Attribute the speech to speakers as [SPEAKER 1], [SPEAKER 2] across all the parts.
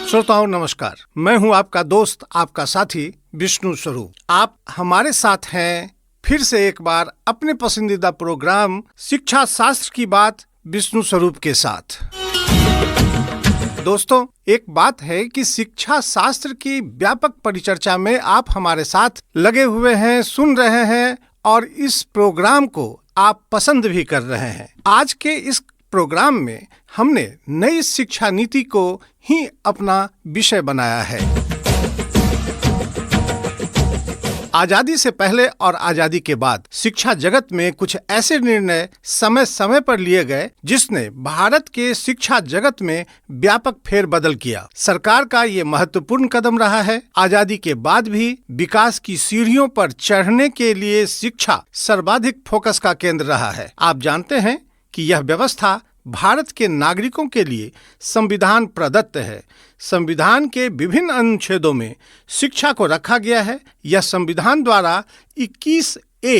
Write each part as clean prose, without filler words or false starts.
[SPEAKER 1] श्रोताओं नमस्कार, मैं हूं आपका दोस्त, आपका साथी विष्णु स्वरूप। आप हमारे साथ हैं फिर से एक बार अपने पसंदीदा प्रोग्राम शिक्षा शास्त्र की बात विष्णु स्वरूप के साथ। दोस्तों, एक बात है कि शिक्षा शास्त्र की व्यापक परिचर्चा में आप हमारे साथ लगे हुए हैं, सुन रहे हैं और इस प्रोग्राम को आप पसंद भी कर रहे हैं। आज के इस प्रोग्राम में हमने नई शिक्षा नीति को ही अपना विषय बनाया है। आजादी से पहले और आजादी के बाद शिक्षा जगत में कुछ ऐसे निर्णय समय समय पर लिए गए जिसने भारत के शिक्षा जगत में व्यापक फेरबदल किया। सरकार का ये महत्वपूर्ण कदम रहा है। आजादी के बाद भी विकास की सीढ़ियों पर चढ़ने के लिए शिक्षा सर्वाधिक फोकस का केंद्र रहा है। आप जानते हैं कि यह व्यवस्था भारत के नागरिकों के लिए संविधान प्रदत्त है। संविधान के विभिन्न अनुच्छेदों में शिक्षा को रखा गया है। यह संविधान द्वारा 21A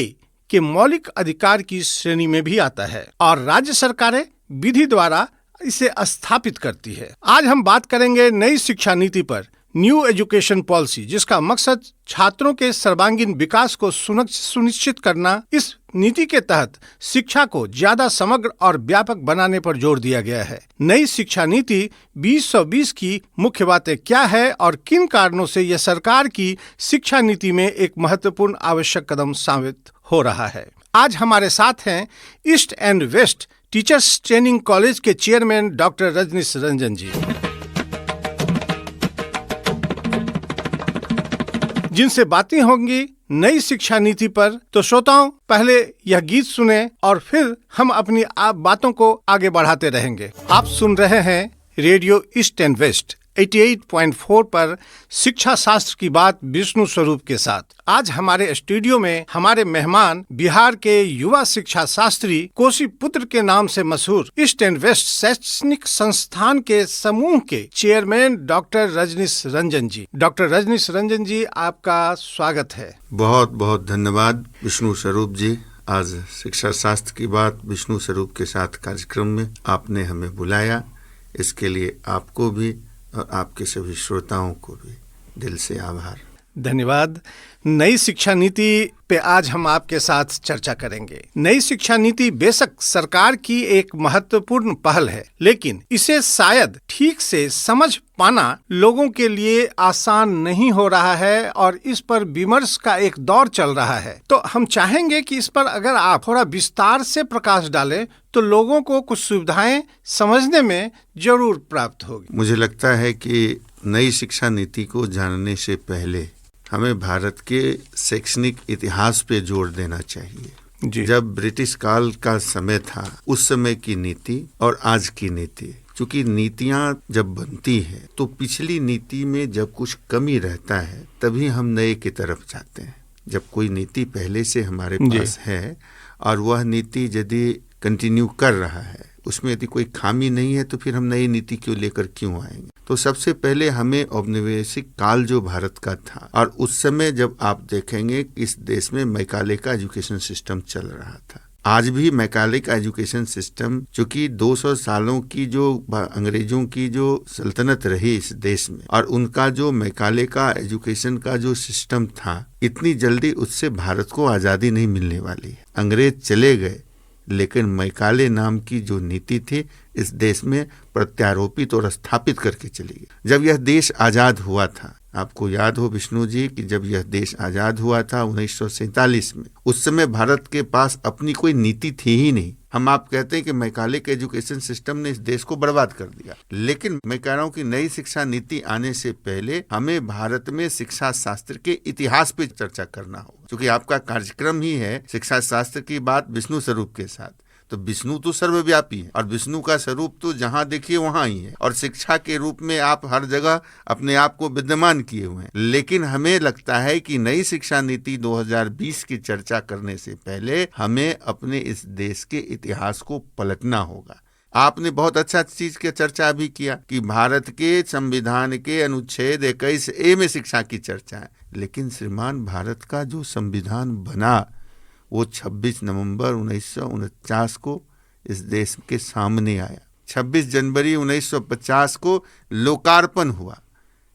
[SPEAKER 1] के मौलिक अधिकार की श्रेणी में भी आता है और राज्य सरकारें विधि द्वारा इसे स्थापित करती है। आज हम बात करेंगे नई शिक्षा नीति पर, न्यू एजुकेशन पॉलिसी, जिसका मकसद छात्रों के सर्वांगीण विकास को सुनिश्चित करना। इस नीति के तहत शिक्षा को ज्यादा समग्र और व्यापक बनाने पर जोर दिया गया है। नई शिक्षा नीति 2020 की मुख्य बातें क्या है और किन कारणों से यह सरकार की शिक्षा नीति में एक महत्वपूर्ण आवश्यक कदम साबित हो रहा है। आज हमारे साथ हैं East and West Teachers Training College के चेयरमैन डॉक्टर रजनीश रंजन जी, जिनसे बातें होंगी नई शिक्षा नीति पर। तो श्रोताओं, पहले यह गीत सुने और फिर हम अपनी बातों को आगे बढ़ाते रहेंगे। आप सुन रहे हैं रेडियो ईस्ट एंड वेस्ट 88.4 पर शिक्षा शास्त्र की बात विष्णु स्वरूप के साथ। आज हमारे स्टूडियो में हमारे मेहमान बिहार के युवा शिक्षा शास्त्री कोशी पुत्र के नाम से मशहूर ईस्ट एंड वेस्ट शैक्षणिक संस्थान के समूह के चेयरमैन डॉक्टर रजनीश रंजन जी। डॉक्टर रजनीश रंजन जी, आपका स्वागत है।
[SPEAKER 2] बहुत बहुत धन्यवाद विष्णु स्वरूप जी। आज शिक्षा शास्त्र की बात विष्णु स्वरूप के साथ कार्यक्रम में आपने हमें बुलाया, इसके लिए आपको भी और आपके सभी श्रोताओं को भी दिल से आभार।
[SPEAKER 1] धन्यवाद। नई शिक्षा नीति पे आज हम आपके साथ चर्चा करेंगे। नई शिक्षा नीति बेशक सरकार की एक महत्वपूर्ण पहल है, लेकिन इसे शायद ठीक से समझ पाना लोगों के लिए आसान नहीं हो रहा है और इस पर विमर्श का एक दौर चल रहा है। तो हम चाहेंगे कि इस पर अगर आप थोड़ा विस्तार से प्रकाश डालें तो लोगों को कुछ सुविधाएं समझने में जरूर प्राप्त होगी।
[SPEAKER 2] मुझे लगता है कि नई शिक्षा नीति को जानने से पहले हमें भारत के शैक्षणिक इतिहास पे जोर देना चाहिए जी। जब ब्रिटिश काल का समय था, उस समय की नीति और आज की नीति, क्योंकि नीतियां जब बनती है तो पिछली नीति में जब कुछ कमी रहता है तभी हम नए की तरफ जाते हैं। जब कोई नीति पहले से हमारे पास है और वह नीति यदि कंटिन्यू कर रहा है, उसमें यदि कोई खामी नहीं है, तो फिर हम नई नीति क्यों लेकर क्यों आएंगे। तो सबसे पहले हमें औपनिवेशिक काल जो भारत का था, और उस समय जब आप देखेंगे इस देश में मैकाले का एजुकेशन सिस्टम चल रहा था। आज भी मैकाले का एजुकेशन सिस्टम, चूंकि 200 सालों की जो अंग्रेजों की जो सल्तनत रही इस देश में, और उनका जो मैकाले का एजुकेशन का जो सिस्टम था, इतनी जल्दी उससे भारत को आजादी नहीं मिलने वाली है। अंग्रेज चले गए, लेकिन मैकाले नाम की जो नीति थी इस देश में प्रत्यारोपित और स्थापित करके चली गई। जब यह देश आजाद हुआ था, आपको याद हो विष्णु जी कि जब यह देश आजाद हुआ था 1947 में, उस समय भारत के पास अपनी कोई नीति थी ही नहीं। आप कहते हैं कि मैकाले के एजुकेशन सिस्टम ने इस देश को बर्बाद कर दिया, लेकिन मैं कह रहा हूं कि नई शिक्षा नीति आने से पहले हमें भारत में शिक्षा शास्त्र के इतिहास पे चर्चा करना होगा। क्योंकि आपका कार्यक्रम ही है शिक्षा शास्त्र की बात विष्णु स्वरूप के साथ, तो विष्णु तो सर्वव्यापी है और विष्णु का स्वरूप तो जहाँ देखिए वहाँ ही है, और शिक्षा के रूप में आप हर जगह अपने आप को विद्यमान किए हुए हैं। लेकिन हमें लगता है कि नई शिक्षा नीति 2020 की चर्चा करने से पहले हमें अपने इस देश के इतिहास को पलटना होगा। आपने बहुत अच्छा चीज की चर्चा भी किया कि भारत के संविधान के अनुच्छेद 21A में शिक्षा की चर्चा है, लेकिन श्रीमान भारत का जो संविधान बना वो 26 नवंबर 1949 को इस देश के सामने आया। 26 जनवरी 1950 को लोकार्पण हुआ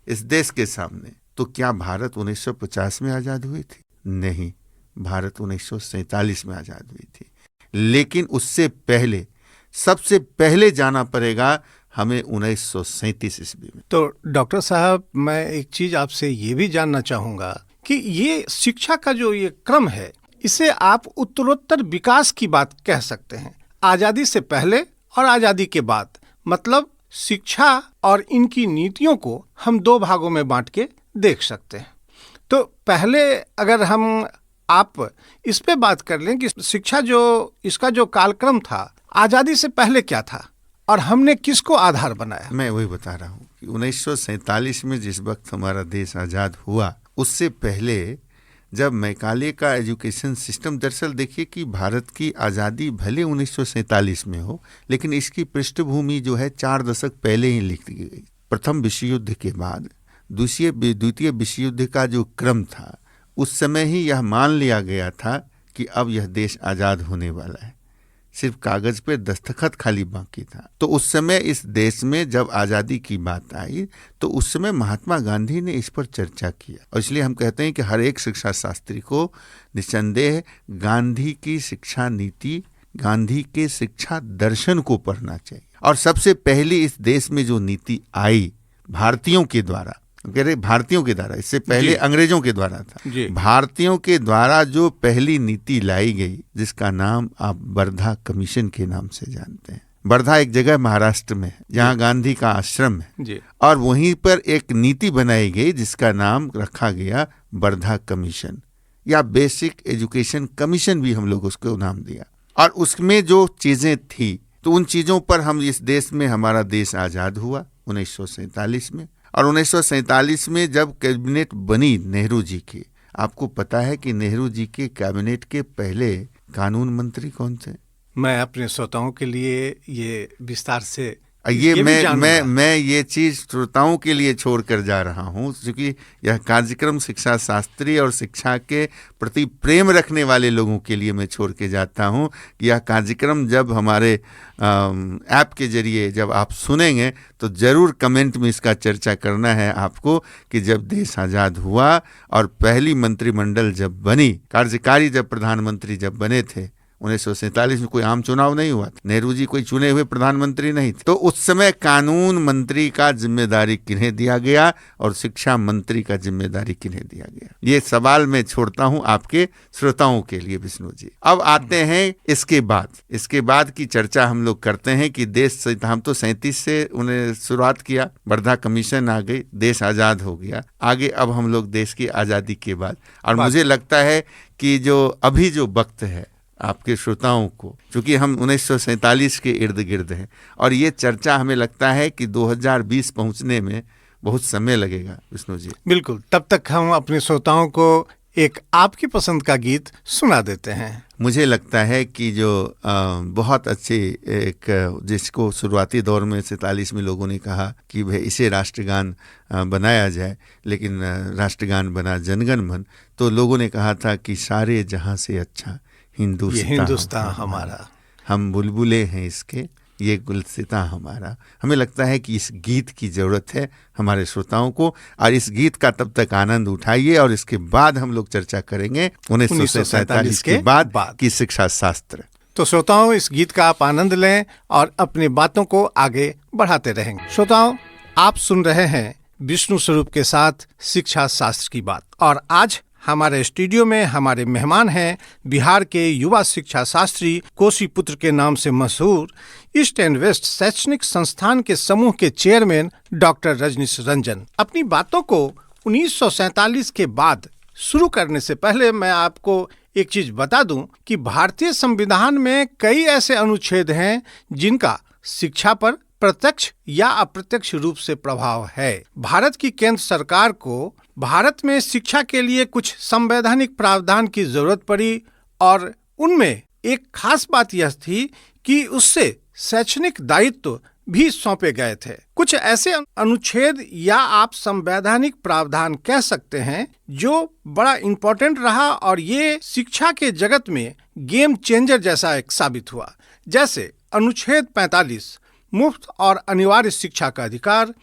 [SPEAKER 2] इस देश के सामने, तो क्या भारत 1950 में आजाद हुई थी? नहीं, भारत 1947 में आजाद हुई थी। लेकिन उससे पहले, सबसे पहले जाना पड़ेगा हमें 1937 ईस्वी में।
[SPEAKER 1] तो डॉक्टर साहब, मैं एक चीज आपसे ये भी जानना चाहूंगा कि ये शिक्षा का जो ये क्रम है, इसे आप उत्तरोत्तर विकास की बात कह सकते हैं, आजादी से पहले और आजादी के बाद। मतलब शिक्षा और इनकी नीतियों को हम दो भागों में बांट के देख सकते हैं। तो पहले अगर आप इस पे बात कर लें कि शिक्षा इसका जो कालक्रम था, आजादी से पहले क्या था और हमने किसको आधार बनाया।
[SPEAKER 2] मैं वही बता रहा हूँ कि 1947 में जिस वक्त हमारा देश आजाद हुआ, उससे पहले जब मैकाले का एजुकेशन सिस्टम, दरअसल देखिए कि भारत की आज़ादी भले 1947 में हो, लेकिन इसकी पृष्ठभूमि जो है 4 दशक पहले ही लिख दी गई। प्रथम विश्व युद्ध के बाद द्वितीय विश्व युद्ध का जो क्रम था, उस समय ही यह मान लिया गया था कि अब यह देश आज़ाद होने वाला है, सिर्फ कागज पे दस्तखत खाली बाकी था। तो उस समय इस देश में जब आज़ादी की बात आई, तो उस समय महात्मा गांधी ने इस पर चर्चा किया, और इसलिए हम कहते हैं कि हर एक शिक्षा शास्त्री को निस्संदेह गांधी की शिक्षा नीति, गांधी के शिक्षा दर्शन को पढ़ना चाहिए। और सबसे पहली इस देश में जो नीति आई भारतीयों के द्वारा, भारतीयों के द्वारा, इससे पहले अंग्रेजों के द्वारा था, भारतीयों के द्वारा जो पहली नीति लाई गई, जिसका नाम आप वर्धा कमीशन के नाम से जानते हैं। वर्धा एक जगह महाराष्ट्र में है जहाँ गांधी का आश्रम है, और वहीं पर एक नीति बनाई गई जिसका नाम रखा गया वर्धा कमीशन, या बेसिक एजुकेशन कमीशन भी हम लोग उसको नाम दिया। और उसमें जो चीजें थी, तो उन चीजों पर हम इस देश में, हमारा देश आजाद हुआ 1947 में। और 1947 में जब कैबिनेट बनी नेहरू जी की, आपको पता है कि नेहरू जी के कैबिनेट के पहले कानून मंत्री कौन थे?
[SPEAKER 1] मैं अपने श्रोताओं के लिए ये विस्तार से
[SPEAKER 2] मैं ये चीज श्रोताओं के लिए छोड़ कर जा रहा हूँ, क्योंकि यह कार्यक्रम शिक्षा शास्त्री और शिक्षा के प्रति प्रेम रखने वाले लोगों के लिए मैं छोड़ के जाता हूँ कि यह कार्यक्रम जब हमारे ऐप के जरिए जब आप सुनेंगे, तो ज़रूर कमेंट में इसका चर्चा करना है आपको कि जब देश आज़ाद हुआ और पहली मंत्रिमंडल जब बनी, कार्यकारी जब प्रधानमंत्री जब बने थे 1947 में, कोई आम चुनाव नहीं हुआ था, नेहरू जी कोई चुने हुए प्रधानमंत्री नहीं थे, तो उस समय कानून मंत्री का जिम्मेदारी किन्हें दिया गया और शिक्षा मंत्री का जिम्मेदारी किन्हें दिया गया? ये सवाल मैं छोड़ता हूं आपके श्रोताओं के लिए विष्णु जी। अब आते हैं इसके बाद की चर्चा हम लोग करते हैं कि देश, हम तो 37 से उन्हें शुरुआत किया, वर्धा कमीशन आ गई, देश आजाद हो गया। आगे अब हम लोग देश की आजादी के बाद, और मुझे लगता है कि जो अभी जो वक्त है आपके श्रोताओं को, क्योंकि हम 1947 के इर्द गिर्द हैं, और ये चर्चा हमें लगता है कि 2020 पहुंचने में बहुत समय लगेगा विष्णु जी।
[SPEAKER 1] बिल्कुल, तब तक हम अपने श्रोताओं को एक आपकी पसंद का गीत सुना देते हैं।
[SPEAKER 2] मुझे लगता है कि जो बहुत अच्छी एक, जिसको शुरुआती दौर में 47 में लोगों ने कहा कि भाई इसे राष्ट्रगान बनाया जाए, लेकिन राष्ट्रगान बना जनगण मन, तो लोगों ने कहा था कि सारे जहां से अच्छा हिंदुस्तान हमारा, हम बुलबुले हैं इसके, ये गुलसिता हमारा। हमें लगता है कि इस गीत की जरूरत है हमारे श्रोताओं को, और इस गीत का तब तक आनंद उठाइए, और इसके बाद हम लोग चर्चा करेंगे 1947 के बाद की शिक्षा शास्त्र।
[SPEAKER 1] तो श्रोताओं, इस गीत का आप आनंद लें और अपनी बातों को आगे बढ़ाते रहेंगे। श्रोताओं, आप सुन रहे हैं विष्णु स्वरूप के साथ शिक्षा शास्त्र की बात, और आज हमारे स्टूडियो में हमारे मेहमान हैं बिहार के युवा शिक्षा शास्त्री, कोसी पुत्र के नाम से मशहूर ईस्ट एंड वेस्ट शैक्षणिक संस्थान के समूह के चेयरमैन डॉक्टर रजनीश रंजन। अपनी बातों को 1947 के बाद शुरू करने से पहले मैं आपको एक चीज बता दूं कि भारतीय संविधान में कई ऐसे अनुच्छेद हैं जिनका शिक्षा पर प्रत्यक्ष या अप्रत्यक्ष रूप से प्रभाव है। भारत की केंद्र सरकार को भारत में शिक्षा के लिए कुछ संवैधानिक प्रावधान की जरूरत पड़ी, और उनमें एक खास बात यह थी कि उससे शैक्षणिक दायित्व भी सौंपे गए थे। कुछ ऐसे अनुच्छेद या आप संवैधानिक प्रावधान कह सकते हैं जो बड़ा इम्पोर्टेंट रहा, और ये शिक्षा के जगत में गेम चेंजर जैसा एक साबित हुआ। जैसे अनुच्छेद 45, मुफ्त और अनिवार्य शिक्षा का अधिकार,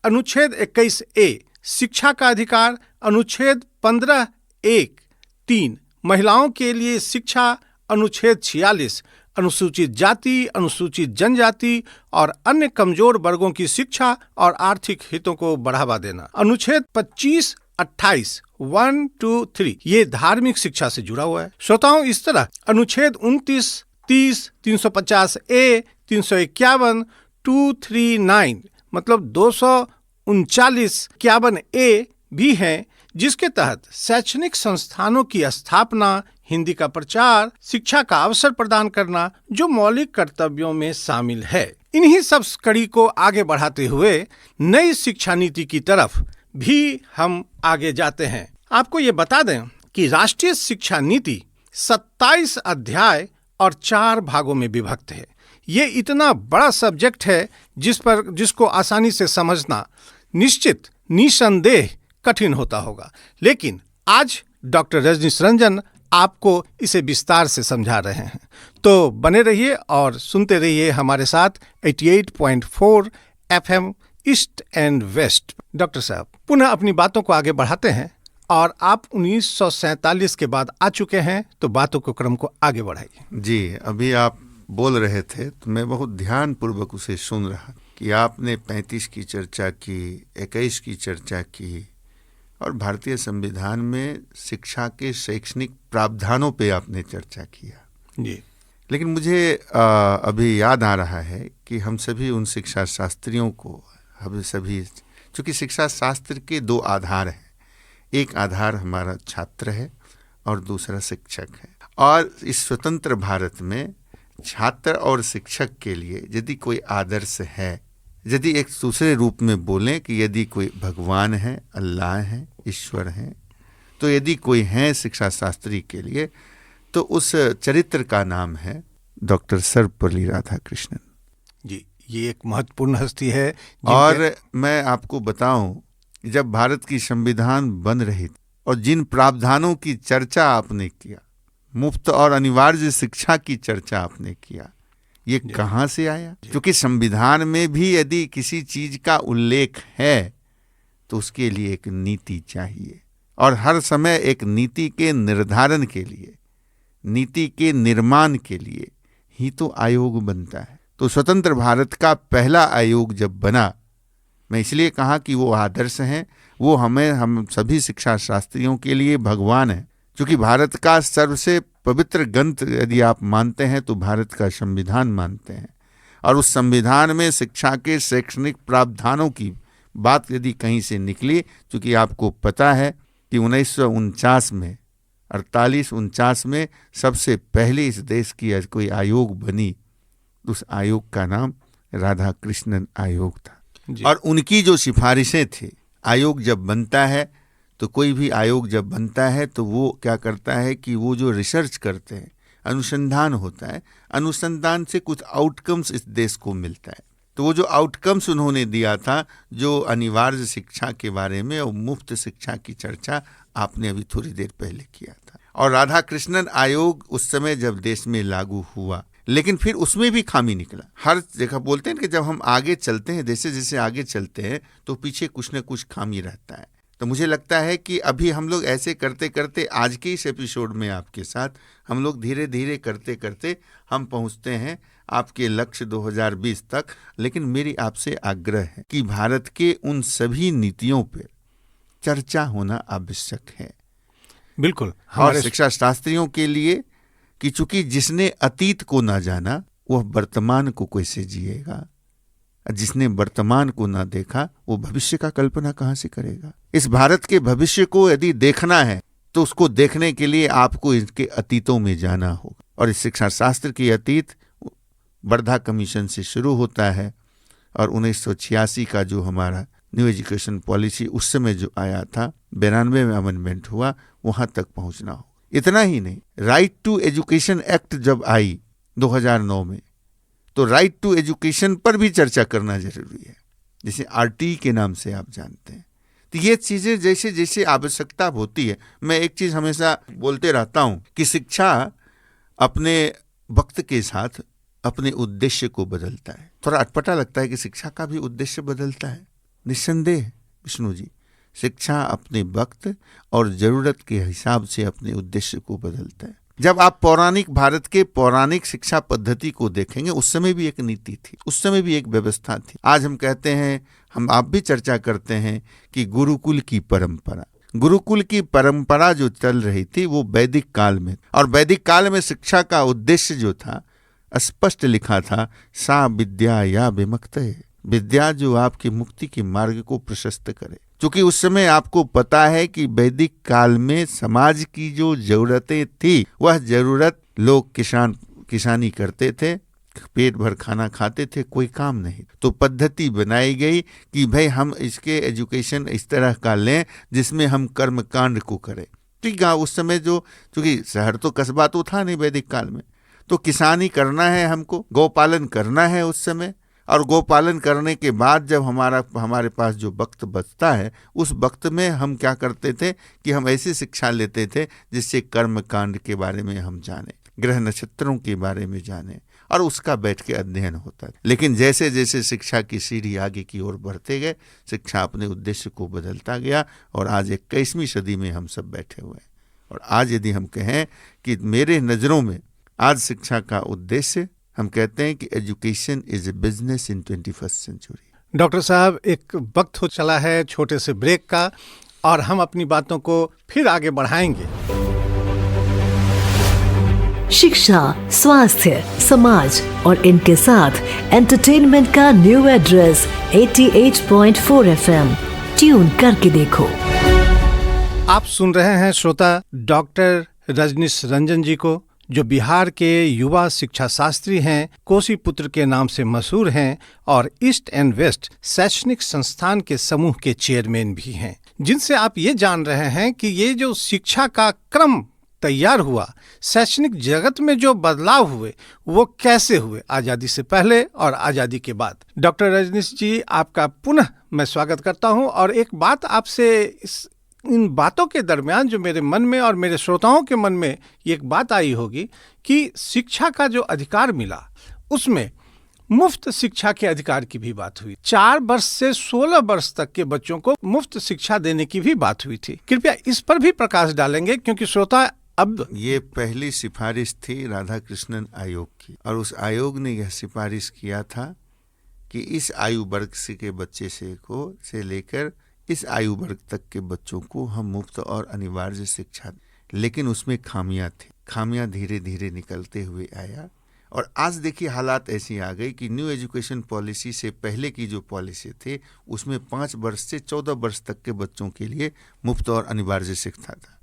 [SPEAKER 1] अनुच्छेद 21A शिक्षा का अधिकार, अनुच्छेद 15(1)(3) महिलाओं के लिए शिक्षा, अनुच्छेद 46 अनुसूचित जाति, अनुसूचित जनजाति और अन्य कमजोर वर्गों की शिक्षा और आर्थिक हितों को बढ़ावा देना, अनुच्छेद 25(28) 1, 2, 3 ये धार्मिक शिक्षा से जुड़ा हुआ है। श्रोताओं, इस तरह अनुच्छेद 29, 30, 350A, 351, 239 मतलब 239, 51A भी हैं, जिसके तहत शैक्षणिक संस्थानों की स्थापना, हिंदी का प्रचार, शिक्षा का अवसर प्रदान करना जो मौलिक कर्तव्यों में शामिल है। इन्हीं सब कड़ी को आगे बढ़ाते हुए नई शिक्षा नीति की तरफ भी हम आगे जाते हैं। आपको ये बता दें कि राष्ट्रीय शिक्षा नीति 27 अध्याय और 4 भागों में विभक्त है। ये इतना बड़ा सब्जेक्ट है जिसको आसानी से समझना निसंदेह कठिन होता होगा, लेकिन आज डॉक्टर रजनीश रंजन आपको इसे विस्तार से समझा रहे हैं। तो बने रहिए और सुनते रहिए हमारे साथ 88.4 FM East and West. Doctor साहब पुनः अपनी बातों को आगे बढ़ाते हैं और आप 1947 के बाद आ चुके हैं, तो बातों को क्रम को आगे बढ़ाइए।
[SPEAKER 2] जी, अभी आप बोल रहे थे तो मैं बहुत ध्यान पूर्वक उसे सुन रहा कि आपने 35 की चर्चा की, 21 की चर्चा की और भारतीय संविधान में शिक्षा के शैक्षणिक प्रावधानों पे आपने चर्चा किया।
[SPEAKER 1] जी,
[SPEAKER 2] लेकिन मुझे अभी याद आ रहा है कि हम सभी उन शिक्षा शास्त्रियों को, हम सभी, चूँकि शिक्षा शास्त्र के 2 आधार हैं, एक आधार हमारा छात्र है और दूसरा शिक्षक है। और इस स्वतंत्र भारत में छात्र और शिक्षक के लिए यदि कोई आदर्श है, यदि एक दूसरे रूप में बोलें कि यदि कोई भगवान है, अल्लाह है, ईश्वर है, तो यदि कोई है शिक्षा शास्त्री के लिए, तो उस चरित्र का नाम है डॉक्टर सर्वपल्ली राधाकृष्णन
[SPEAKER 1] जी। ये एक महत्वपूर्ण हस्ती है।
[SPEAKER 2] और मैं आपको बताऊं, जब भारत की संविधान बन रही थी और जिन प्रावधानों की चर्चा आपने किया, मुफ्त और अनिवार्य शिक्षा की चर्चा आपने किया, ये कहाँ से आया? क्योंकि संविधान में भी यदि किसी चीज का उल्लेख है तो उसके लिए एक नीति चाहिए, और हर समय एक नीति के निर्धारण के लिए, नीति के निर्माण के लिए ही तो आयोग बनता है। तो स्वतंत्र भारत का पहला आयोग जब बना, मैं इसलिए कहा कि वो आदर्श हैं, वो हम सभी शिक्षा शास्त्रियों के लिए भगवान है। क्योंकि भारत का सबसे पवित्र ग्रंथ यदि आप मानते हैं तो भारत का संविधान मानते हैं, और उस संविधान में शिक्षा के शैक्षणिक प्रावधानों की बात यदि कहीं से निकली, क्योंकि आपको पता है कि 1949 में 48-49 में सबसे पहले इस देश की कोई आयोग बनी, उस आयोग का नाम राधा कृष्णन आयोग था। और उनकी जो सिफारिशें थी, आयोग जब बनता है तो कोई भी आयोग जब बनता है तो वो क्या करता है कि वो जो रिसर्च करते हैं, अनुसंधान होता है, अनुसंधान से कुछ आउटकम्स इस देश को मिलता है। तो वो जो आउटकम्स उन्होंने दिया था, जो अनिवार्य शिक्षा के बारे में और मुफ्त शिक्षा की चर्चा आपने अभी थोड़ी देर पहले किया था, और राधा कृष्णन आयोग उस समय जब देश में लागू हुआ, लेकिन फिर उसमें भी खामी निकला। हर जगह बोलते हैं कि जब हम आगे चलते हैं, जैसे जैसे आगे चलते हैं तो पीछे कुछ न कुछ खामी रहता है। तो मुझे लगता है कि अभी हम लोग ऐसे करते करते आज के इस एपिसोड में आपके साथ हम लोग धीरे धीरे करते करते हम पहुंचते हैं आपके लक्ष्य 2020 तक। लेकिन मेरी आपसे आग्रह है कि भारत के उन सभी नीतियों पर चर्चा होना आवश्यक है।
[SPEAKER 1] बिल्कुल।
[SPEAKER 2] और शिक्षा शास्त्रियों के लिए कि चूंकि जिसने अतीत को ना जाना वह वर्तमान को कैसे जिएगा, जिसने वर्तमान को ना देखा वो भविष्य का कल्पना कहाँ से करेगा। इस भारत के भविष्य को यदि देखना है तो उसको देखने के लिए आपको इसके अतीतों में जाना होगा। और इस शिक्षा शास्त्र की अतीत वर्धा कमीशन से शुरू होता है, और 1986 का जो हमारा न्यू एजुकेशन पॉलिसी उस समय जो आया था, 92 में अमेंडमेंट हुआ, वहां तक पहुंचना हो। इतना ही नहीं, राइट टू एजुकेशन एक्ट जब आई 2009 में, तो राइट टू एजुकेशन पर भी चर्चा करना जरूरी है, जिसे आरटी के नाम से आप जानते हैं। तो ये चीजें जैसे जैसे आवश्यकता होती है, मैं एक चीज हमेशा बोलते रहता हूं कि शिक्षा अपने वक्त के साथ अपने उद्देश्य को बदलता है। थोड़ा अटपटा लगता है कि शिक्षा का भी उद्देश्य बदलता है। निस्संदेह विष्णु जी, शिक्षा अपने वक्त और जरूरत के हिसाब से अपने उद्देश्य को बदलता है। जब आप पौराणिक भारत के पौराणिक शिक्षा पद्धति को देखेंगे, उस समय भी एक नीति थी, उस समय भी एक व्यवस्था थी। आज हम कहते हैं, आप भी चर्चा करते हैं कि गुरुकुल की परंपरा जो चल रही थी वो वैदिक काल में, और वैदिक काल में शिक्षा का उद्देश्य जो था स्पष्ट लिखा था, सा विद्या या विमुक्तये, विद्या जो आपकी मुक्ति के मार्ग को प्रशस्त करे। क्योंकि उस समय आपको पता है कि वैदिक काल में समाज की जो जरूरतें थी, वह जरूरत लोग किसानी करते थे, पेट भर खाना खाते थे, कोई काम नहीं। तो पद्धति बनाई गई कि भाई हम इसके एजुकेशन इस तरह का लें जिसमें हम कर्मकांड को करें। ठीक है, उस समय जो, चूंकि शहर तो कस्बा तो था नहीं वैदिक काल में, तो किसानी करना है हमको, गौपालन करना है उस समय, और गौपालन करने के बाद जब हमारे पास जो वक्त बचता है, उस वक्त में हम क्या करते थे कि हम ऐसी शिक्षा लेते थे जिससे कर्मकांड के बारे में हम जाने, ग्रह नक्षत्रों के बारे में जाने, और उसका बैठ के अध्ययन होता है। लेकिन जैसे जैसे शिक्षा की सीढ़ी आगे की ओर बढ़ते गए, शिक्षा अपने उद्देश्य को बदलता गया, और आज 21वीं सदी में हम सब बैठे हुए हैं। और आज यदि हम कहें कि मेरे नज़रों में आज शिक्षा का उद्देश्य, हम कहते हैं कि education is a business in 21st century.
[SPEAKER 1] Doctor साहब, एक वक्त हो चला है छोटे से ब्रेक का, और हम अपनी बातों को फिर आगे बढ़ाएंगे।
[SPEAKER 3] शिक्षा, स्वास्थ्य, समाज और इनके साथ एंटरटेनमेंट का न्यू एड्रेस 88.4 FM। ट्यून करके देखो।
[SPEAKER 1] आप सुन रहे हैं श्रोता डॉक्टर रजनीश रंजन जी को, जो बिहार के युवा शिक्षा शास्त्री हैं, कोसी पुत्र के नाम से मशहूर हैं, और ईस्ट एंड वेस्ट शैक्षणिक संस्थान के समूह के चेयरमैन भी हैं, जिनसे आप ये जान रहे हैं कि ये जो शिक्षा का क्रम तैयार हुआ, शैक्षणिक जगत में जो बदलाव हुए, वो कैसे हुए आज़ादी से पहले और आज़ादी के बाद। डॉक्टर रजनीश जी, आपका पुनः मैं स्वागत करता हूँ। और एक बात आपसे, इन बातों के दरमियान जो मेरे मन में और मेरे श्रोताओं के मन में एक बात आई होगी कि शिक्षा का जो अधिकार मिला, उसमें मुफ्त शिक्षा के अधिकार की भी बात हुई। 4 वर्ष से 16 वर्ष तक के बच्चों को मुफ्त शिक्षा देने की भी बात हुई थी। कृपया इस पर भी प्रकाश डालेंगे, क्योंकि श्रोता अब
[SPEAKER 2] ये पहली सिफारिश थी राधाकृष्णन आयोग की, और उस आयोग ने यह सिफारिश किया था कि इस आयु वर्ग के बच्चे से लेकर इस आयु वर्ग तक के बच्चों को हम मुफ्त और अनिवार्य शिक्षा दें। लेकिन उसमें खामियां थी, खामियां धीरे धीरे निकलते हुए आया, और आज देखिए हालात ऐसी आ गई कि न्यू एजुकेशन पॉलिसी से पहले की जो पॉलिसी थी, उसमें 5 वर्ष से 14 वर्ष तक के बच्चों के लिए मुफ्त और अनिवार्य शिक्षा था।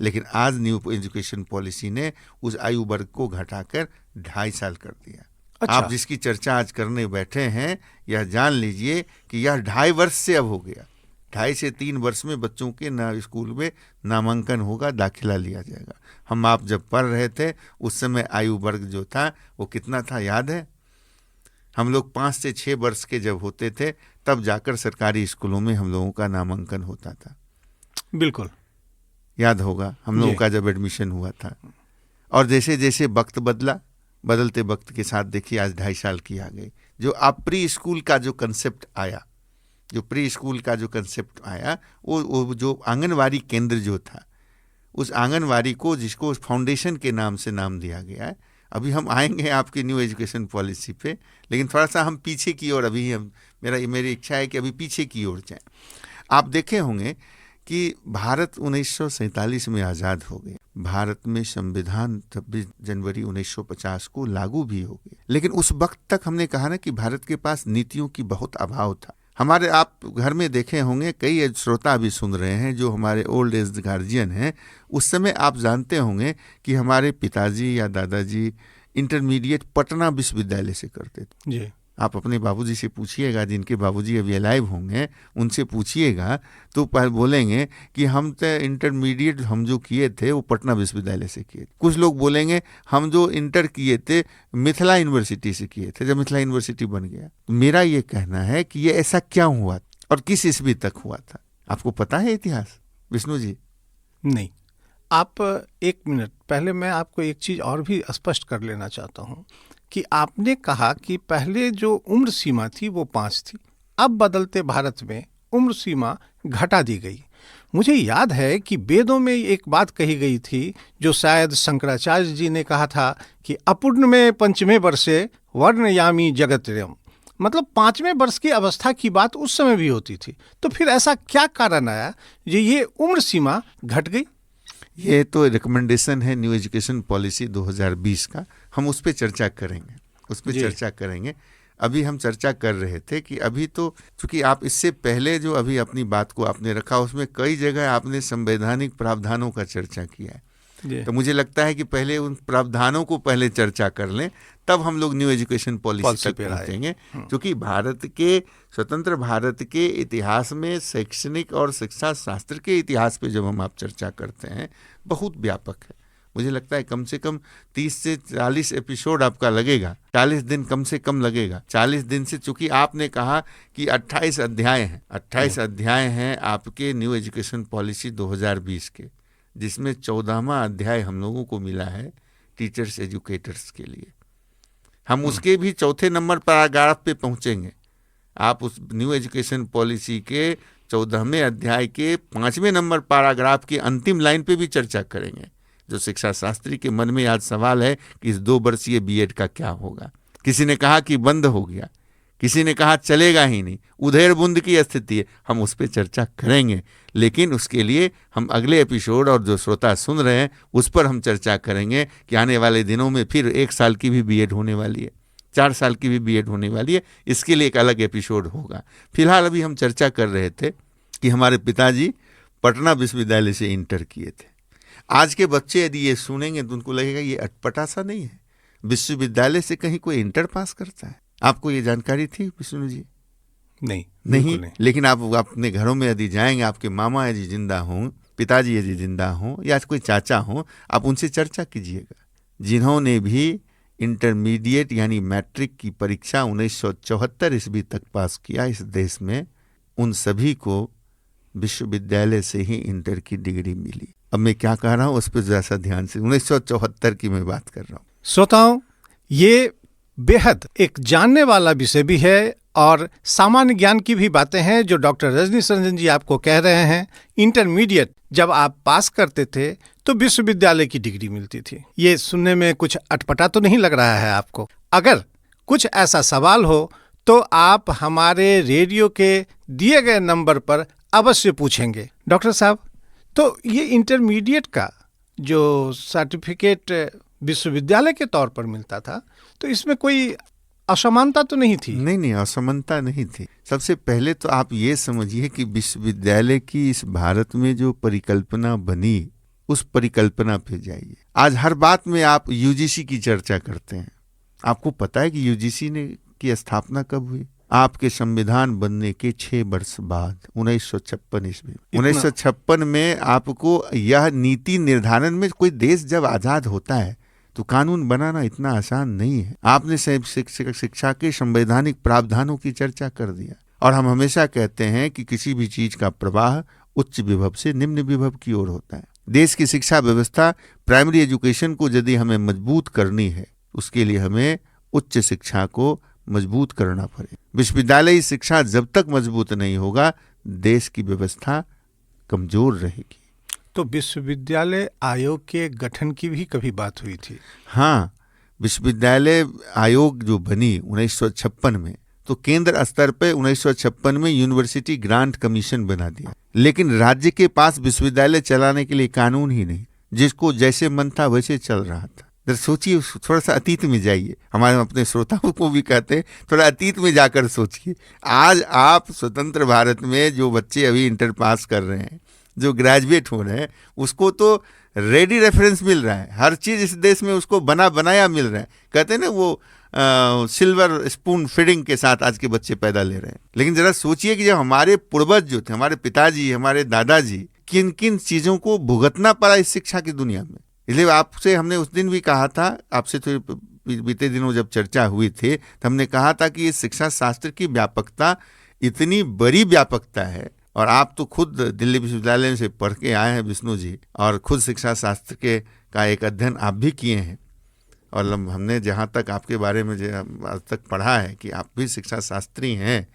[SPEAKER 2] लेकिन आज न्यू एजुकेशन पॉलिसी ने उस आयु वर्ग को घटाकर 2.5 साल कर दिया। अच्छा। आप जिसकी चर्चा आज करने बैठे हैं, यह जान लीजिए कि यह 2.5 वर्ष से अब हो गया। 2.5 से 3 वर्ष में बच्चों के स्कूल में नामांकन होगा, दाखिला लिया जाएगा। हम आप जब पढ़ रहे थे, उस समय आयु वर्ग जो था वो कितना था याद है? हम लोग 5 से 6 वर्ष के जब होते थे, तब जाकर सरकारी स्कूलों में हम लोगों का नामांकन होता था।
[SPEAKER 1] बिल्कुल
[SPEAKER 2] याद होगा हम लोगों का जब एडमिशन हुआ था। और जैसे जैसे वक्त बदला, बदलते वक्त के साथ देखिए आज 2.5 साल की आ गई। जो आप प्री स्कूल का जो कंसेप्ट आया, वो जो आंगनवाड़ी केंद्र जो था, उस आंगनवाड़ी को, जिसको फाउंडेशन के नाम से नाम दिया गया है। अभी हम आएंगे आपकी न्यू एजुकेशन पॉलिसी पे, लेकिन थोड़ा सा हम पीछे की ओर, अभी मेरी इच्छा है कि अभी पीछे की ओर जाएं। आप देखे होंगे कि भारत 1947 में आज़ाद हो गया। भारत में संविधान 26 जनवरी 1950 को लागू भी हो गया। लेकिन उस वक्त तक हमने कहा ना कि भारत के पास नीतियों की बहुत अभाव था। हमारे, आप घर में देखे होंगे, कई श्रोता भी सुन रहे हैं जो हमारे ओल्ड एज गार्जियन हैं, उस समय आप जानते होंगे कि हमारे पिताजी या दादाजी इंटरमीडिएट पटना विश्वविद्यालय से करते थे।
[SPEAKER 1] जी।
[SPEAKER 2] आप अपने बाबूजी से पूछिएगा, जिनके बाबूजी अभी अलाइव होंगे, उनसे पूछिएगा तो बोलेंगे कि हम तो इंटरमीडिएट हम जो किए थे वो पटना विश्वविद्यालय से किए। कुछ लोग बोलेंगे हम जो इंटर किए थे मिथिला यूनिवर्सिटी से किए थे, जब मिथिला यूनिवर्सिटी बन गया। मेरा ये कहना है कि ये ऐसा क्यों हुआ और किस ईस्वी तक हुआ था? आपको पता है इतिहास, विष्णु जी?
[SPEAKER 1] नहीं। आप 1 मिनट पहले मैं आपको एक चीज़ और भी स्पष्ट कर लेना चाहता हूँ कि आपने कहा कि पहले जो उम्र सीमा थी वो 5 थी, अब बदलते भारत में उम्र सीमा घटा दी गई। मुझे याद है कि वेदों में एक बात कही गई थी जो शायद शंकराचार्य जी ने कहा था कि अपूर्ण में पंचमे वर्षे वर्णयामी जगत्रयम्, मतलब 5वें वर्ष की अवस्था की बात उस समय भी होती थी। तो फिर ऐसा क्या कारण आया जो ये उम्र सीमा घट गई?
[SPEAKER 2] ये तो रिकमेंडेशन है न्यू एजुकेशन पॉलिसी 2020 का, हम उस पर चर्चा करेंगे। अभी हम चर्चा कर रहे थे कि अभी तो चूंकि आप इससे पहले जो अभी अपनी बात को आपने रखा उसमें कई जगह आपने संवैधानिक प्रावधानों का चर्चा किया है, तो मुझे लगता है कि पहले उन प्रावधानों को पहले चर्चा कर लें, तब हम लोग न्यू एजुकेशन पॉलिसी तक पहुंचेंगे। क्योंकि स्वतंत्र भारत के इतिहास में शैक्षणिक और शिक्षा शास्त्र के इतिहास पे जब हम आप चर्चा करते हैं बहुत व्यापक है। मुझे लगता है कम से कम 30 से 40 एपिसोड आपका लगेगा, 40 दिन कम से कम लगेगा। 40 दिन से, चूंकि आपने कहा कि 28 अध्याय हैं आपके न्यू एजुकेशन पॉलिसी 2020 के, जिसमें 14वां अध्याय हम लोगों को मिला है टीचर्स एजुकेटर्स के लिए। हम उसके भी चौथे नंबर पैराग्राफ पे पहुंचेंगे। आप उस न्यू एजुकेशन पॉलिसी के 14वें अध्याय के 5वें नंबर पैराग्राफ की अंतिम लाइन पे भी चर्चा करेंगे। जो शिक्षा शास्त्री के मन में आज सवाल है कि इस 2 वर्षीय बीएड का क्या होगा। किसी ने कहा कि बंद हो गया, किसी ने कहा चलेगा ही नहीं, उधेड़ बुंद की स्थिति है। हम उस पर चर्चा करेंगे, लेकिन उसके लिए हम अगले एपिसोड और जो श्रोता सुन रहे हैं उस पर हम चर्चा करेंगे कि आने वाले दिनों में फिर 1 साल की भी बीएड होने वाली है, 4 साल की भी बीएड होने वाली है। इसके लिए एक अलग एपिसोड होगा। फिलहाल अभी हम चर्चा कर रहे थे कि हमारे पिताजी पटना विश्वविद्यालय से इंटर किए थे। आज के बच्चे यदि ये सुनेंगे तो उनको लगेगा ये अटपटा सा नहीं है, विश्वविद्यालय से कहीं कोई इंटर पास करता है। आपको ये जानकारी थी विष्णु जी? नहीं। लेकिन आप अपने घरों में यदि जाएंगे, आपके मामा यदि जिंदा हों, पिताजी यदि जिंदा हों या कोई चाचा हों, आप उनसे चर्चा कीजिएगा जिन्होंने भी इंटरमीडिएट यानी मैट्रिक की परीक्षा 1974 ईस्वी तक पास किया इस देश में, उन सभी को विश्वविद्यालय से ही इंटर की डिग्री मिली। अब मैं क्या कह रहा हूँ उस पर जैसा ध्यान से, 1974 की मैं बात कर रहा हूँ।
[SPEAKER 1] श्रोताओं, ये बेहद एक जानने वाला विषय भी है और सामान्य ज्ञान की भी बातें हैं जो डॉक्टर रजनीश रंजन जी आपको कह रहे हैं। इंटरमीडिएट जब आप पास करते थे तो विश्वविद्यालय की डिग्री मिलती थी। ये सुनने में कुछ अटपटा तो नहीं लग रहा है आपको? अगर कुछ ऐसा सवाल हो तो आप हमारे रेडियो के दिए गए नंबर पर अवश्य पूछेंगे। डॉक्टर साहब, तो ये इंटरमीडिएट का जो सर्टिफिकेट विश्वविद्यालय के तौर पर मिलता था, तो इसमें कोई असमानता तो नहीं थी?
[SPEAKER 2] नहीं, असमानता नहीं थी। सबसे पहले तो आप ये समझिए कि विश्वविद्यालय की इस भारत में जो परिकल्पना बनी, उस परिकल्पना पे जाइए। आज हर बात में आप यूजीसी की चर्चा करते हैं। आपको पता है कि यूजीसी की स्थापना कब हुई? आपके संविधान बनने के 6 वर्ष बाद, 1956 ईस्वी। 1956 में आपको यह नीति निर्धारण में, कोई देश जब आजाद होता है तो कानून बनाना इतना आसान नहीं है। आपने शिक्षा के संवैधानिक प्रावधानों की चर्चा कर दिया, और हम हमेशा कहते हैं कि किसी भी चीज का प्रवाह उच्च विभव से निम्न विभव की ओर होता है। देश की शिक्षा व्यवस्था, प्राइमरी एजुकेशन को यदि हमें मजबूत करनी है, उसके लिए हमें उच्च शिक्षा को मजबूत करना पड़े। विश्वविद्यालय शिक्षा जब तक मजबूत नहीं होगा, देश की व्यवस्था कमजोर रहेगी।
[SPEAKER 1] तो विश्वविद्यालय आयोग के गठन की भी कभी बात हुई थी?
[SPEAKER 2] हाँ, विश्वविद्यालय आयोग जो बनी 1956 में, तो केंद्र स्तर पे 1956 में यूनिवर्सिटी ग्रांट कमीशन बना दिया, लेकिन राज्य के पास विश्वविद्यालय चलाने के लिए कानून ही नहीं। जिसको जैसे मन था वैसे चल रहा था। सोचिए, थोड़ा सा अतीत में जाइए। हमारे अपने श्रोताओं को भी कहते हैं थोड़ा अतीत में जाकर सोचिए। आज आप स्वतंत्र भारत में जो बच्चे अभी इंटर पास कर रहे हैं, जो ग्रेजुएट हो रहे हैं, उसको तो रेडी रेफरेंस मिल रहा है। हर चीज इस देश में उसको बना बनाया मिल रहा है। कहते हैं ना, वो सिल्वर स्पून फीडिंग के साथ आज के बच्चे पैदा ले रहे हैं। लेकिन जरा सोचिए कि जब हमारे पूर्वज जो थे, हमारे पिताजी, हमारे दादाजी, किन किन चीजों को भुगतना पड़ा इस शिक्षा की दुनिया में। इसलिए आपसे हमने उस दिन भी कहा था, आपसे तो बीते दिनों जब चर्चा हुई थी, तो हमने कहा था कि इस शिक्षा शास्त्र की व्यापकता इतनी बड़ी व्यापकता है। और आप तो खुद दिल्ली विश्वविद्यालय से पढ़ के आए हैं विष्णु जी, और खुद शिक्षा शास्त्र का एक अध्ययन आप भी किए हैं। और हमने जहाँ तक आपके बारे में आज तक पढ़ा है कि आप भी शिक्षा शास्त्री हैं,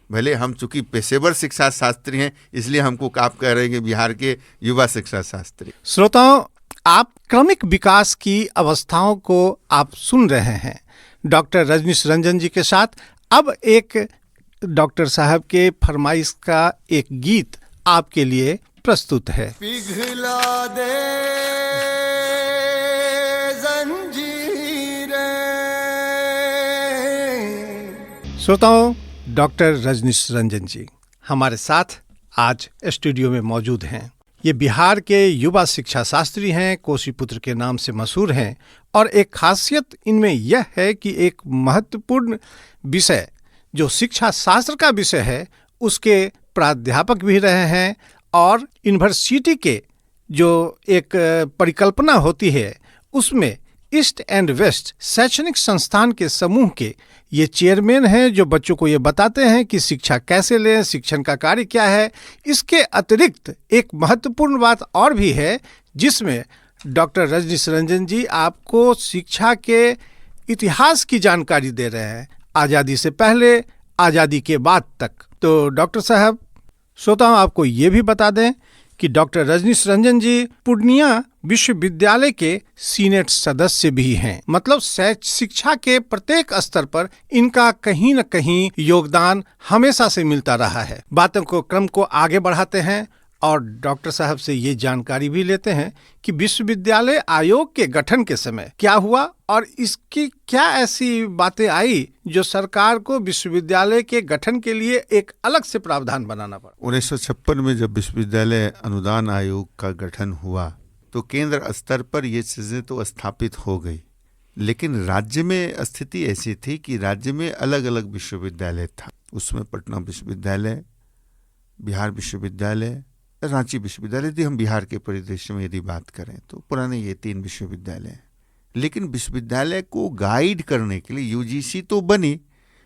[SPEAKER 2] भले हम चूंकि पेशेवर शिक्षा शास्त्री हैं इसलिए हमको आप कह रहे हैं कि बिहार के युवा शिक्षा शास्त्री।
[SPEAKER 1] श्रोताओं, आप क्रमिक विकास की अवस्थाओं को आप सुन रहे हैं डॉक्टर रजनीश रंजन जी के साथ। अब एक डॉक्टर साहब के फरमाइश का एक गीत आपके लिए प्रस्तुत है।
[SPEAKER 4] पिघला दे जंजीरें।
[SPEAKER 1] श्रोताओं, डॉक्टर रजनीश रंजन जी हमारे साथ आज स्टूडियो में मौजूद हैं। ये बिहार के युवा शिक्षा शास्त्री हैं, कोशीपुत्र के नाम से मशहूर हैं और एक खासियत इनमें यह है कि एक महत्वपूर्ण विषय जो शिक्षा शास्त्र का विषय है उसके प्राध्यापक भी रहे हैं और यूनिवर्सिटी के जो एक परिकल्पना होती है उसमें ईस्ट एंड वेस्ट शैक्षणिक संस्थान के समूह के ये चेयरमैन हैं जो बच्चों को ये बताते हैं कि शिक्षा कैसे लें, शिक्षण का कार्य क्या है। इसके अतिरिक्त एक महत्वपूर्ण बात और भी है जिसमें डॉक्टर रजनीश रंजन जी आपको शिक्षा के इतिहास की जानकारी दे रहे हैं, आज़ादी से पहले, आज़ादी के बाद तक। तो डॉक्टर साहब, श्रोताओं आपको ये भी बता दें कि डॉक्टर रजनीश रंजन जी पूर्णिया विश्वविद्यालय के सीनेट सदस्य भी हैं। मतलब शिक्षा के प्रत्येक स्तर पर इनका कहीं न कहीं योगदान हमेशा से मिलता रहा है। बातों को क्रम को आगे बढ़ाते हैं और डॉक्टर साहब से ये जानकारी भी लेते हैं कि विश्वविद्यालय आयोग के गठन के समय क्या हुआ और इसकी क्या ऐसी बातें आई जो सरकार को विश्वविद्यालय के गठन के लिए एक अलग से प्रावधान बनाना पड़ा।
[SPEAKER 2] 1956 में जब विश्वविद्यालय अनुदान आयोग का गठन हुआ तो केंद्र स्तर पर ये चीज़ें तो स्थापित हो गई, लेकिन राज्य में स्थिति ऐसी थी कि राज्य में अलग अलग विश्वविद्यालय था। उसमें पटना विश्वविद्यालय, बिहार विश्वविद्यालय, रांची विश्वविद्यालय, यदि हम बिहार के परिदृश्य में यदि बात करें तो पुराने ये 3 विश्वविद्यालय हैं। लेकिन विश्वविद्यालय को गाइड करने के लिए यूजीसी तो बनी।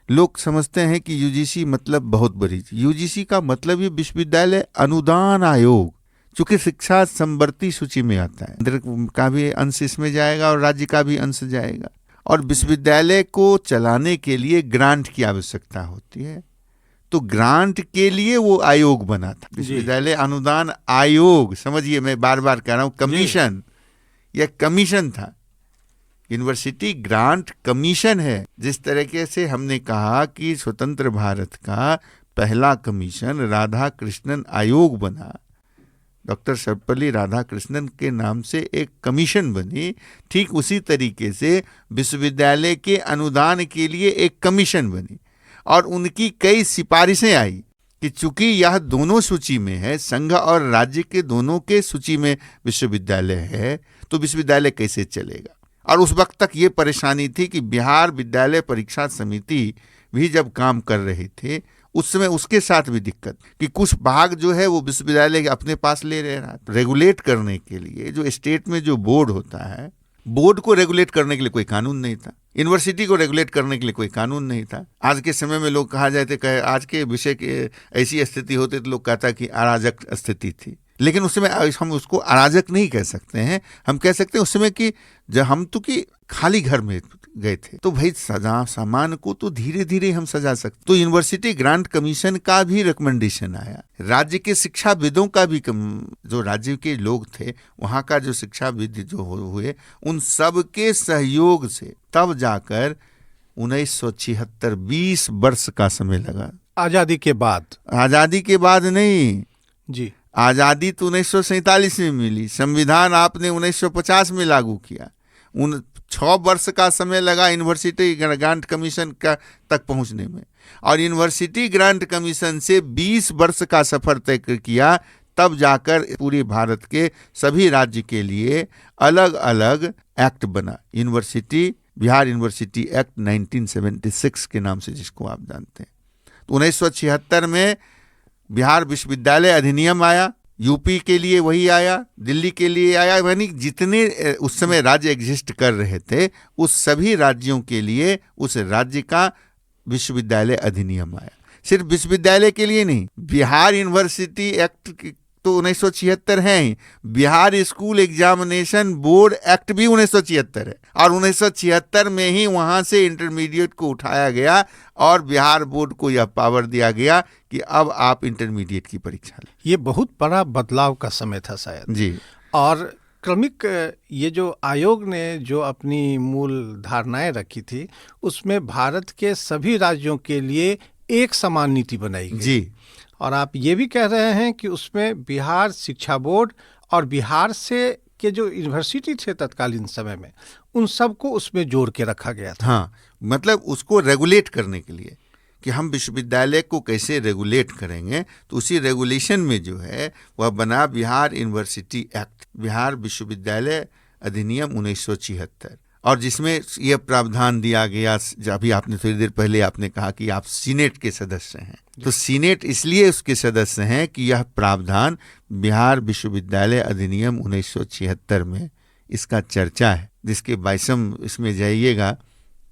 [SPEAKER 2] लोग समझते हैं कि यूजीसी मतलब बहुत बड़ी, यूजीसी का मतलब ये विश्वविद्यालय अनुदान आयोग, चूंकि शिक्षा समवर्ती सूची में आता है, केंद्र का भी अंश इसमें जाएगा और राज्य का भी अंश जाएगा। और विश्वविद्यालय को चलाने के लिए ग्रांट की आवश्यकता होती है, तो ग्रांट के लिए वो आयोग बना था, विश्वविद्यालय अनुदान आयोग। समझिए, मैं बार बार कह रहा हूँ, कमीशन, यह कमीशन था, यूनिवर्सिटी ग्रांट कमीशन है। जिस तरीके से हमने कहा कि स्वतंत्र भारत का पहला कमीशन राधा कृष्णन आयोग बना, डॉक्टर सर्वपल्ली राधाकृष्णन के नाम से एक कमीशन बनी, ठीक उसी तरीके से विश्वविद्यालय के अनुदान के लिए एक कमीशन बनी और उनकी कई सिफारिशें आई कि चूंकि यह दोनों सूची में है, संघ और राज्य के दोनों के सूची में विश्वविद्यालय है, तो विश्वविद्यालय कैसे चलेगा। और उस वक्त तक ये परेशानी थी कि बिहार विद्यालय परीक्षा समिति भी जब काम कर रहे थे उस समय उसके साथ भी दिक्कत कि कुछ भाग जो है वो विश्वविद्यालय अपने पास ले रहा है। रेगुलेट करने के लिए जो स्टेट में जो बोर्ड होता है, बोर्ड को रेगुलेट करने के लिए कोई कानून नहीं था, यूनिवर्सिटी को रेगुलेट करने के लिए कोई कानून नहीं था। आज के समय में लोग कहा जाते, कहे आज के विषय के ऐसी स्थिति होती तो लोग कहता कि अराजक स्थिति थी, लेकिन उस समय हम उसको अराजक नहीं कह सकते हैं। हम कह सकते हैं उस समय कि जब हम तो कि खाली घर में गए थे तो भाई सामान को तो धीरे धीरे हम सजा सकते। तो यूनिवर्सिटी ग्रांट कमीशन का भी रिकमेंडेशन आया, राज्य के शिक्षाविदों का भी, जो राज्य के लोग थे वहाँ का जो शिक्षाविद जो हुए उन सब के सहयोग से तब जाकर 1976 20 वर्ष का समय लगा।
[SPEAKER 1] आज़ादी के बाद?
[SPEAKER 2] आज़ादी के बाद नहीं
[SPEAKER 1] जी,
[SPEAKER 2] आज़ादी तो 1947 में मिली, संविधान आपने 1950 में लागू किया। 6 वर्ष का समय लगा यूनिवर्सिटी ग्रांट कमीशन का तक पहुंचने में, और यूनिवर्सिटी ग्रांट कमीशन से 20 वर्ष का सफर तय किया, तब जाकर पूरे भारत के सभी राज्य के लिए अलग अलग एक्ट बना। यूनिवर्सिटी, बिहार यूनिवर्सिटी एक्ट 1976 के नाम से, जिसको आप जानते हैं। तो 1976 में बिहार विश्वविद्यालय अधिनियम आया, यूपी के लिए वही आया, दिल्ली के लिए आया, यानी जितने उस समय राज्य एग्जिस्ट कर रहे थे उस सभी राज्यों के लिए उस राज्य का विश्वविद्यालय अधिनियम आया। सिर्फ विश्वविद्यालय के लिए नहीं, बिहार यूनिवर्सिटी एक्ट तो 1976 है ही, Bihar school examination board act भी 1976 है, और 1976 में ही वहां से इंटरमीडिएट को उठाया गया और बिहार बोर्ड को यह पावर दिया गया कि अब आप इंटरमीडिएट की परीक्षा लें।
[SPEAKER 1] ये बहुत बड़ा बदलाव का समय था शायद
[SPEAKER 2] जी।
[SPEAKER 1] और क्रमिक ये जो आयोग ने जो अपनी मूल धारणाएं रखी थी उसमें भारत के सभी राज्यों के लिए एक समान नीति बनाई गई
[SPEAKER 2] जी।
[SPEAKER 1] और आप ये भी कह रहे हैं कि उसमें बिहार शिक्षा बोर्ड और बिहार से के जो यूनिवर्सिटी थे तत्कालीन समय में उन सबको उसमें जोड़ के रखा गया था।
[SPEAKER 2] हाँ, मतलब उसको रेगुलेट करने के लिए कि हम विश्वविद्यालय को कैसे रेगुलेट करेंगे, तो उसी रेगुलेशन में जो है वह बना बिहार यूनिवर्सिटी एक्ट, बिहार विश्वविद्यालय अधिनियम 1976, और जिसमें यह प्रावधान दिया गया, अभी आपने थोड़ी देर पहले आपने कहा कि आप सीनेट के सदस्य हैं, तो सीनेट इसलिए उसके सदस्य हैं कि यह प्रावधान बिहार विश्वविद्यालय अधिनियम 1976 में इसका चर्चा है, जिसके 22वें इसमें जाइएगा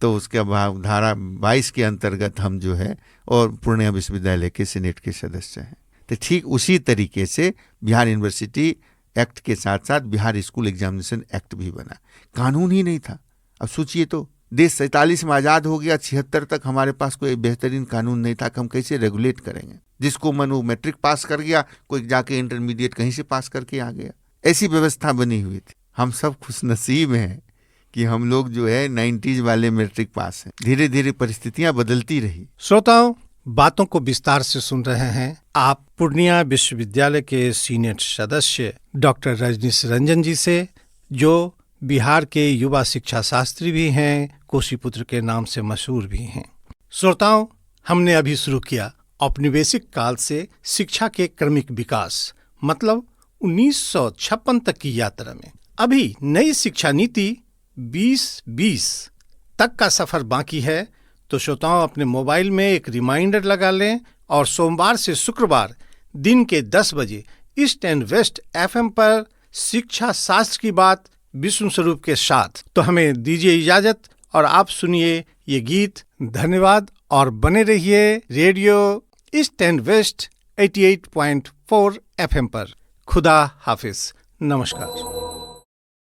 [SPEAKER 2] तो उसके धारा 22 के अंतर्गत हम जो है और पूर्णिया विश्वविद्यालय के सीनेट के सदस्य हैं। तो ठीक उसी तरीके से बिहार यूनिवर्सिटी एक्ट के साथ साथ बिहार स्कूल एग्जामिनेशन एक्ट भी बना। कानून ही नहीं था। अब सोचिए तो, देश 47 में आज़ाद हो गया, 76 तक हमारे पास कोई बेहतरीन कानून नहीं था कि हम कैसे रेगुलेट करेंगे। जिसको मन वो मैट्रिक पास कर गया, कोई जाके इंटरमीडिएट कहीं से पास करके आ गया, ऐसी व्यवस्था बनी हुई थी। हम सब खुशनसीब हैं कि हम लोग जो है 90s वाले मैट्रिक पास हैं। धीरे धीरे परिस्थितियां बदलती रही।
[SPEAKER 1] श्रोताओं, बातों को विस्तार से सुन रहे हैं आप पूर्णिया विश्वविद्यालय के सीनेट सदस्य डॉक्टर रजनीश रंजन जी से, जो बिहार के युवा शिक्षा शास्त्री भी हैं, कोशीपुत्र के नाम से मशहूर भी हैं। श्रोताओं, हमने अभी शुरू किया औपनिवेशिक काल से शिक्षा के क्रमिक विकास, मतलब 1956 तक की यात्रा में। अभी नई शिक्षा नीति 2020 तक का सफर बाकी है, तो श्रोताओं अपने मोबाइल में एक रिमाइंडर लगा लें और सोमवार से शुक्रवार दिन के 10 बजे ईस्ट एंड वेस्ट FM पर शिक्षा शास्त्र की बात विष्णु स्वरूप के साथ। तो हमें दीजिए इजाजत और आप सुनिए ये गीत। धन्यवाद और बने रहिए radio East and West 88.4 FM पर। खुदा हाफिज, नमस्कार।